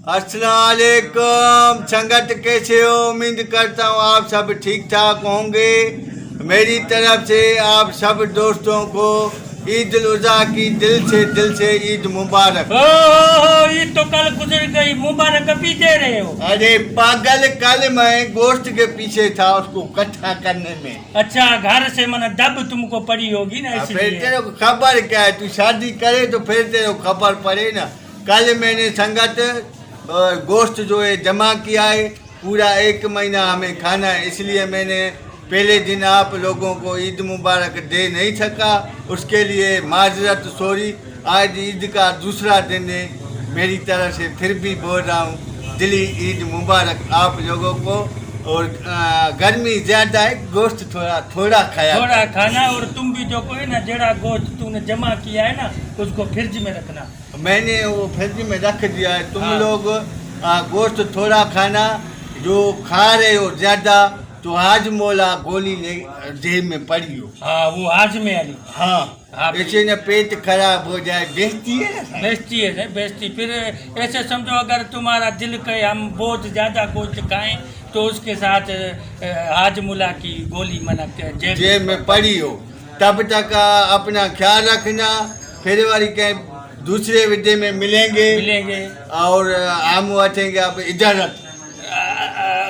अस्सलाम वालेकुम। संगत कैसे हो? उम्मीद करता हूँ आप सब ठीक ठाक होंगे। मेरी तरफ से आप सब दोस्तों को ईद उल अज़हा की दिल से ईद मुबारक। ईद तो कल गुजर गई, मुबारक अभी दे रहे हो? अरे पागल, कल मैं गोश्त के पीछे था उसको इकट्ठा करने में। अच्छा, घर से मन दब तुमको पड़ी होगी ना, फिर इसलिए। तेरे को खबर क्या है? तू शादी करे तो फिर तेरे को खबर पड़े ना। कल मैंने संगत गोश्त जो है जमा किया है, पूरा 1 महीना हमें खाना है, इसलिए मैंने पहले दिन आप लोगों को ईद मुबारक दे नहीं सका, उसके लिए माजरत सॉरी। आज ईद का दूसरा दिन है, मेरी तरफ से फिर भी बोल रहा हूँ दिली ईद मुबारक आप लोगों को। और गर्मी ज़्यादा है, गोश्त थोड़ा खाया थोड़ा खाना। और तुम भी जो कोई ना जेड़ा गोश्त तूने जमा किया है ना, उसको फ्रिज में रखना। मैंने वो फ्रिज में रख दिया है। तुम हाँ। लोग गोश्त थोड़ा खाना, जो खा रहे हो ज्यादा तो हाजमोला गोली ले जेब में पड़ी हो। हाँ, वो हाजमे वाली। हाँ, हाँ, ऐसे न पेट खराब हो जाए, बेचती है ना। बेचती है बेचती। फिर ऐसे समझो, अगर तुम्हारा दिल करे हम बहुत ज्यादा गोश्त खाएं तो उसके साथ हाजमुला की गोली मना जेब में पड़ी हो। तब तक अपना ख्याल रखना। फिर वाली कहीं दूसरे विद्या में मिलेंगे और हम वठेंगे आप इजाजत।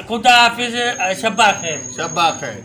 खुदा हाफिज, शब्बा खैर। शब्बा खैर।